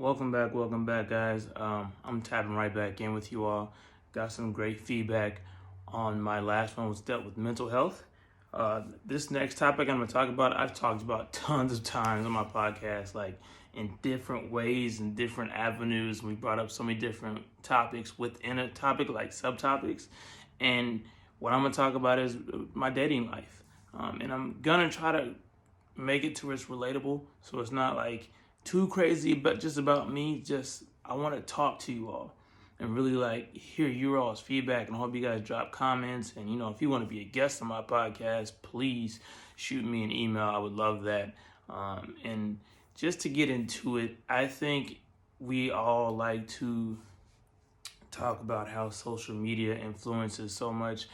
Welcome back, guys. I'm tapping right back in with you all. Got some great feedback on my last one, which dealt with mental health. This next topic I'm going to talk about, I've talked about tons of times on my podcast, like in different ways and different avenues. We brought up so many different topics within a topic, like subtopics. And what I'm going to talk about is my dating life. And I'm going to try to make it to where it's relatable, so it's not like too crazy, but just about me. Just I want to talk to you all and really like hear your all's feedback, and I hope you guys drop comments. And if you want to be a guest on my podcast, please shoot me an email. I would love that. And just to get into it, I think we all like to talk about how social media influences so much.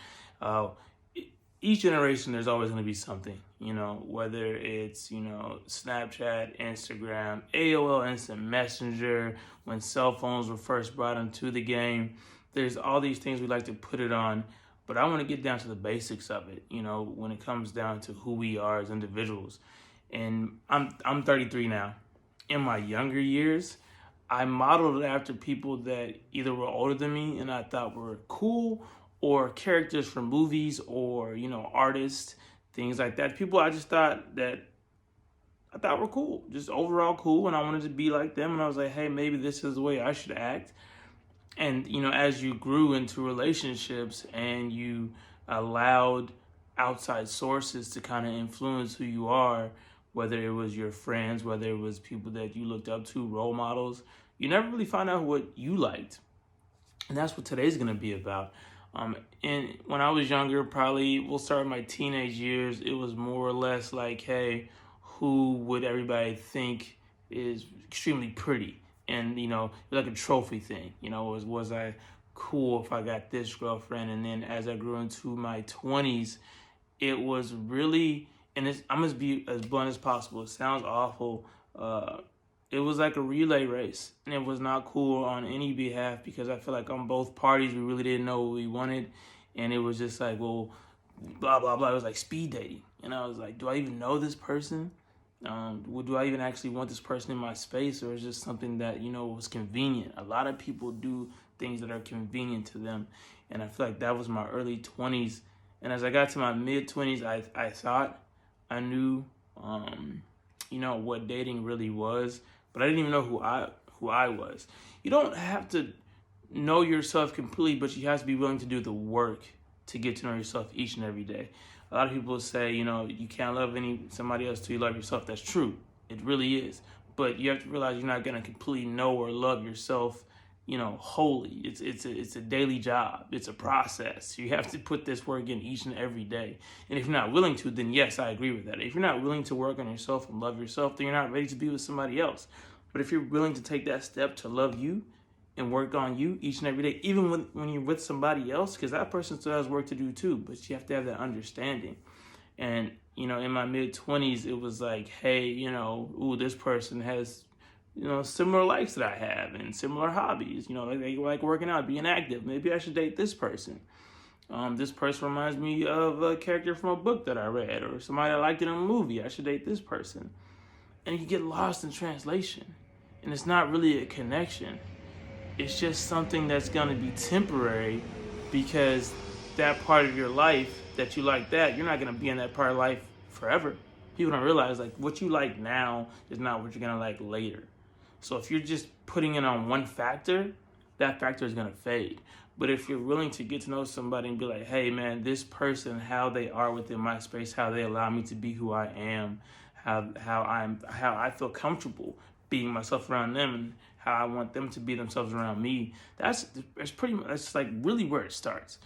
Each generation, there's always going to be something, whether it's, Snapchat, Instagram, AOL Instant Messenger, when cell phones were first brought into the game. There's all these things we like to put it on, but I want to get down to the basics of it, when it comes down to who we are as individuals. And I'm 33 now. In my younger years, I modeled after people that either were older than me and I thought were cool, or characters from movies, or artists, things like that. People I just thought were cool, just overall cool, and I wanted to be like them. And I was like, hey, maybe this is the way I should act. And as you grew into relationships and you allowed outside sources to kind of influence who you are, whether it was your friends, whether it was people that you looked up to, role models, you never really found out what you liked. And that's what today's going to be about. And when I was younger, probably we'll start my teenage years, it was more or less like, hey, who would everybody think is extremely pretty? And, like a trophy thing, was I cool if I got this girlfriend? And then as I grew into my 20s, it was really, and I'm going to be as blunt as possible. It sounds awful. It was like a relay race, and it was not cool on any behalf, because I feel like on both parties, we really didn't know what we wanted. And it was just like, well, blah, blah, blah. It was like speed dating. And I was like, do I even know this person? Do I even actually want this person in my space, or is just something that, was convenient? A lot of people do things that are convenient to them. And I feel like that was my early 20s. And as I got to my mid 20s, I thought I knew, what dating really was. But I didn't even know who I was. You don't have to know yourself completely, but you have to be willing to do the work to get to know yourself each and every day. A lot of people say, you can't love somebody else till you love yourself. That's true. It really is. But you have to realize you're not going to completely know or love yourself, wholly. It's a daily job. It's a process. You have to put this work in each and every day. And if you're not willing to, then yes, I agree with that. If you're not willing to work on yourself and love yourself, then you're not ready to be with somebody else. But if you're willing to take that step to love you and work on you each and every day, even when you're with somebody else, because that person still has work to do too, but you have to have that understanding. And, in my mid-20s, it was like, hey, this person has similar likes that I have and similar hobbies. Like they like working out, being active. Maybe I should date this person. This person reminds me of a character from a book that I read, or somebody I liked in a movie. I should date this person. And you get lost in translation. And it's not really a connection. It's just something that's going to be temporary, because that part of your life that you like, that you're not going to be in that part of life forever. People don't realize like what you like now is not what you're going to like later. So if you're just putting it on one factor, that factor is going to fade. But if you're willing to get to know somebody and be like, hey man, this person, how they are within my space, how they allow me to be who I am, how I feel comfortable being myself around them, and how I want them to be themselves around me, that's like really where it starts.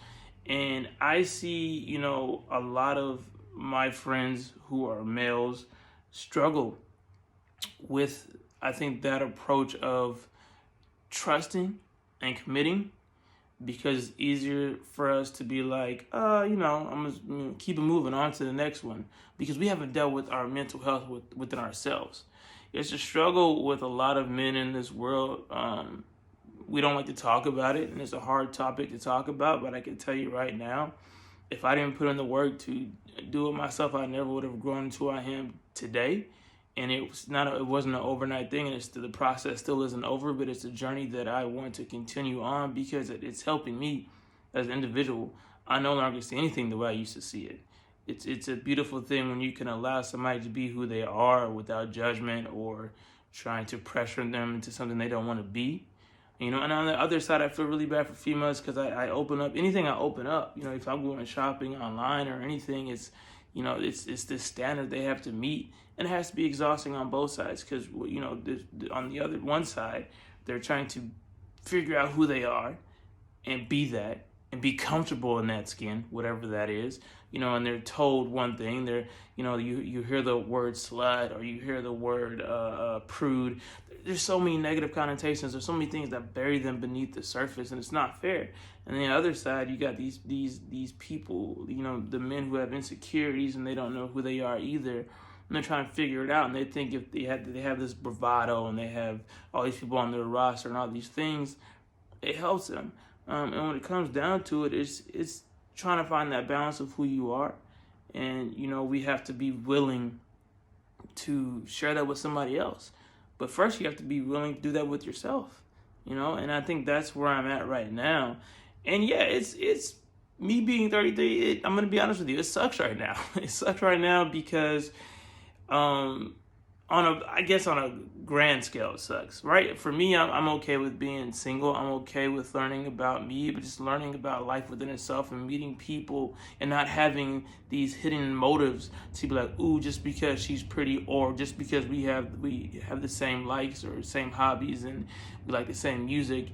And I see, a lot of my friends who are males struggle with, I think, that approach of trusting and committing, because it's easier for us to be like, I'm gonna keep it moving on to the next one, because we haven't dealt with our mental health within ourselves. It's a struggle with a lot of men in this world. We don't like to talk about it, and it's a hard topic to talk about, but I can tell you right now, if I didn't put in the work to do it myself, I never would have grown into who I am today. And it wasn't an overnight thing, and the process still isn't over, but it's a journey that I want to continue on because it's helping me as an individual. I no longer see anything the way I used to see it. It's a beautiful thing when you can allow somebody to be who they are without judgment or trying to pressure them into something they don't want to be. And on the other side, I feel really bad for females because I open up anything I open up. If I'm going shopping online or anything, it's this standard they have to meet, and it has to be exhausting on both sides because on the other one side, they're trying to figure out who they are and be that and be comfortable in that skin, whatever that is. And they're told one thing. You hear the word slut or you hear the word prude. There's so many negative connotations. There's so many things that bury them beneath the surface, and it's not fair. And then the other side, you got these people, the men who have insecurities and they don't know who they are either. And they're trying to figure it out, and they think if they have this bravado and they have all these people on their roster and all these things, it helps them. And when it comes down to it, it's trying to find that balance of who you are. And, we have to be willing to share that with somebody else. But first, you have to be willing to do that with yourself, And I think that's where I'm at right now. And yeah, it's me being 33. I'm going to be honest with you. It sucks right now. It sucks right now because on a grand scale, it sucks, right? For me, I'm okay with being single. I'm okay with learning about me, but just learning about life within itself and meeting people and not having these hidden motives to be like, ooh, just because she's pretty or just because we have the same likes or same hobbies and we like the same music.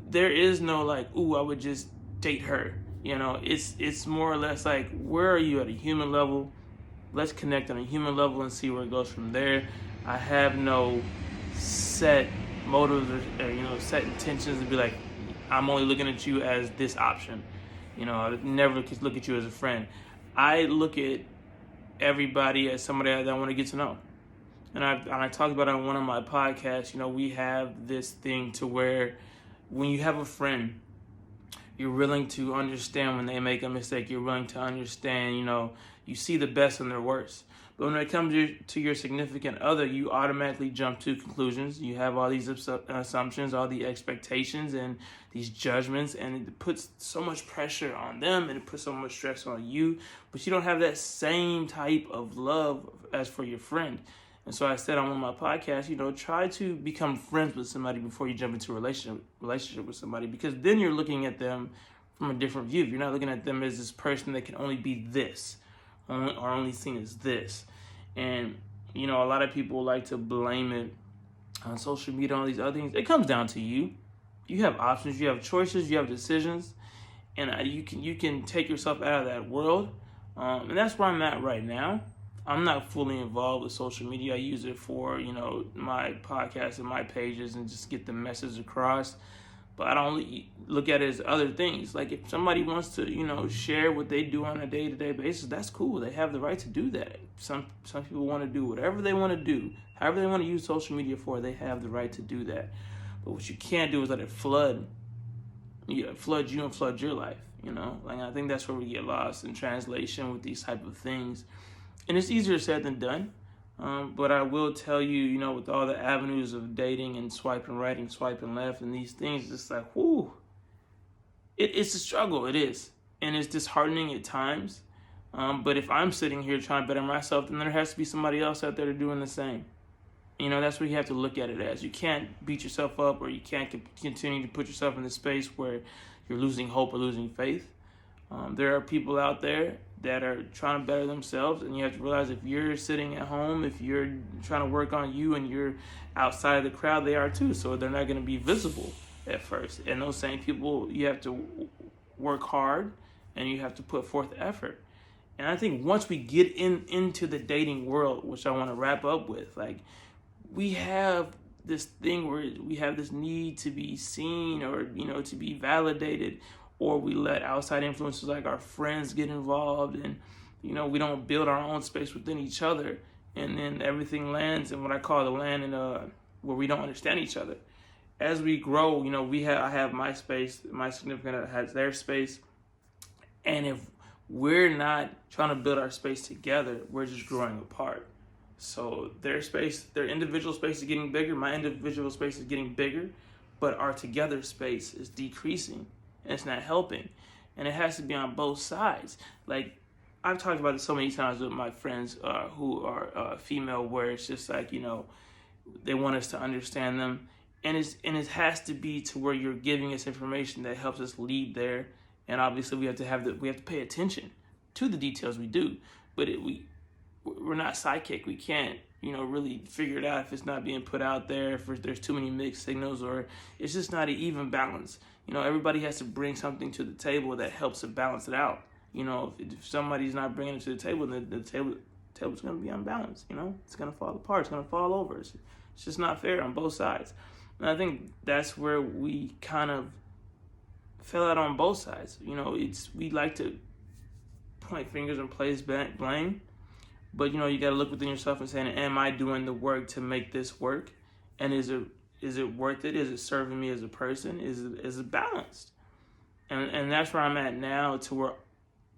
There is no like, ooh, I would just date her. It's more or less like, where are you at a human level? Let's connect on a human level and see where it goes from there. I have no set motives or set intentions to be like, I'm only looking at you as this option. I never look at you as a friend. I look at everybody as somebody that I want to get to know. And I talked about it on one of my podcasts. We have this thing to where when you have a friend, you're willing to understand when they make a mistake. You're willing to understand, you see the best in their worst. But when it comes to your significant other, you automatically jump to conclusions. You have all these assumptions, all the expectations and these judgments, and it puts so much pressure on them and it puts so much stress on you. But you don't have that same type of love as for your friend. And so I said on one of my podcasts, try to become friends with somebody before you jump into a relationship with somebody, because then you're looking at them from a different view. You're not looking at them as this person that can only be this or only seen as this. And, a lot of people like to blame it on social media and all these other things. It comes down to you. You have options, you have choices, you have decisions, and you can take yourself out of that world. And that's where I'm at right now. I'm not fully involved with social media. I use it for, my podcast and my pages and just get the message across. But I don't look at it as other things. Like if somebody wants to, share what they do on a day-to-day basis, that's cool. They have the right to do that. Some people want to do whatever they want to do. However they want to use social media for, they have the right to do that. But what you can't do is let it flood you and flood your life, Like I think that's where we get lost in translation with these type of things. And it's easier said than done. But I will tell you, with all the avenues of dating and swiping right and swiping left and these things, it's like, whoo, it's a struggle. It is. And it's disheartening at times. But if I'm sitting here trying to better myself, then there has to be somebody else out there doing the same. That's what you have to look at it as. You can't beat yourself up, or you can't continue to put yourself in this space where you're losing hope or losing faith. There are people out there that are trying to better themselves, and you have to realize if you're sitting at home, if you're trying to work on you and you're outside of the crowd, they are too. So they're not going to be visible at first. And those same people, you have to work hard and you have to put forth effort. And I think once we get into the dating world, which I want to wrap up with, like we have this thing where we have this need to be seen or, to be validated, or we let outside influences like our friends get involved, and, we don't build our own space within each other. And then everything lands in what I call the land in where we don't understand each other. As we grow, I have my space, my significant other has their space. And if we're not trying to build our space together, we're just growing apart. So their individual space is getting bigger. My individual space is getting bigger, but our together space is decreasing, and it's not helping. And it has to be on both sides. Like, I've talked about this so many times with my friends who are female, where it's just like, they want us to understand them, and it has to be to where you're giving us information that helps us lead there. And obviously we have to pay attention to the details we do, but we're not psychic. We can't really figure it out if it's not being put out there, if there's too many mixed signals, or it's just not an even balance. Everybody has to bring something to the table that helps to balance it out. If somebody's not bringing it to the table, then the table's going to be unbalanced. It's going to fall apart. It's going to fall over. It's just not fair on both sides. And I think that's where we kind of fell out on both sides. We like to point fingers and place blame, but you got to look within yourself and say, am I doing the work to make this work? And is it worth it? Is it serving me as a person? Is it balanced? And that's where I'm at now, to where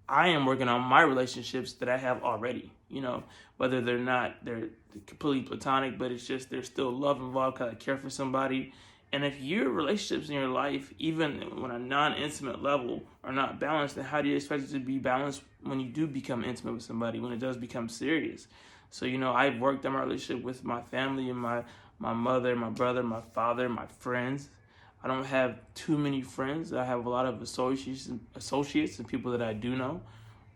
I am working on my relationships that I have already, whether they're completely platonic, but it's just there's still love involved because I care for somebody. And if your relationships in your life, even on a non-intimate level, are not balanced, then how do you expect it to be balanced when you do become intimate with somebody, when it does become serious? So, I've worked on my relationship with my family and my mother, my brother, my father, my friends. I don't have too many friends. I have a lot of associates and people that I do know.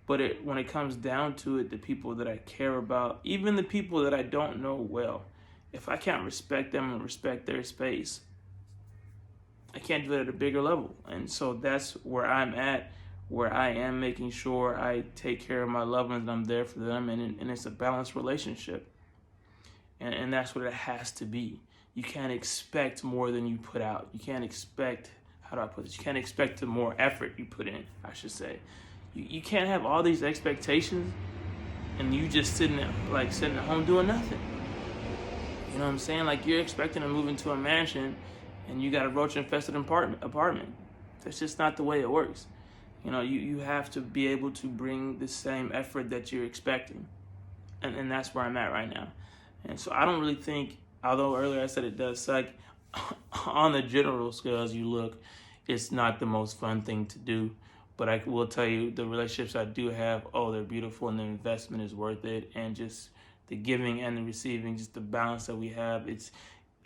But when it comes down to it, the people that I care about, even the people that I don't know well, if I can't respect them and respect their space, I can't do it at a bigger level. And so that's where I'm at, where I am making sure I take care of my loved ones and I'm there for them. And it's a balanced relationship. And that's what it has to be. You can't expect more than you put out. You can't expect, how do I put this? You can't expect the more effort you put in, I should say. You can't have all these expectations and you just sitting at home doing nothing. You know what I'm saying? Like, you're expecting to move into a mansion and you got a roach-infested apartment. That's just not the way it works. You have to be able to bring the same effort that you're expecting. And that's where I'm at right now. And so I don't really think, although earlier I said it does suck, on the general scale as you look, it's not the most fun thing to do. But I will tell you, the relationships I do have, they're beautiful, and the investment is worth it. And just the giving and the receiving, just the balance that we have,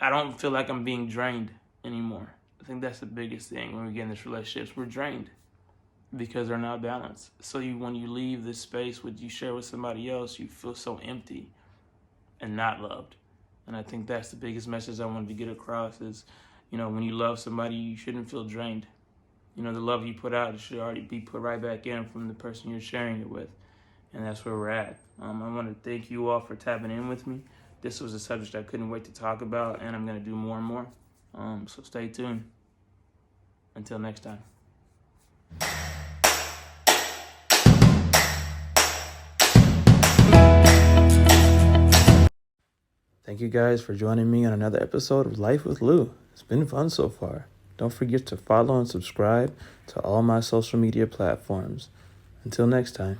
I don't feel like I'm being drained anymore. I think that's the biggest thing when we get in these relationships. We're drained because they're not balanced. So when you leave this space, you share with somebody else, you feel so empty and not loved. And I think that's the biggest message I wanted to get across is, when you love somebody, you shouldn't feel drained. The love you put out, it should already be put right back in from the person you're sharing it with. And that's where we're at. I want to thank you all for tapping in with me. This was a subject I couldn't wait to talk about, and I'm going to do more and more. So stay tuned. Until next time. Thank you guys for joining me on another episode of Life with Lou. It's been fun so far. Don't forget to follow and subscribe to all my social media platforms. Until next time.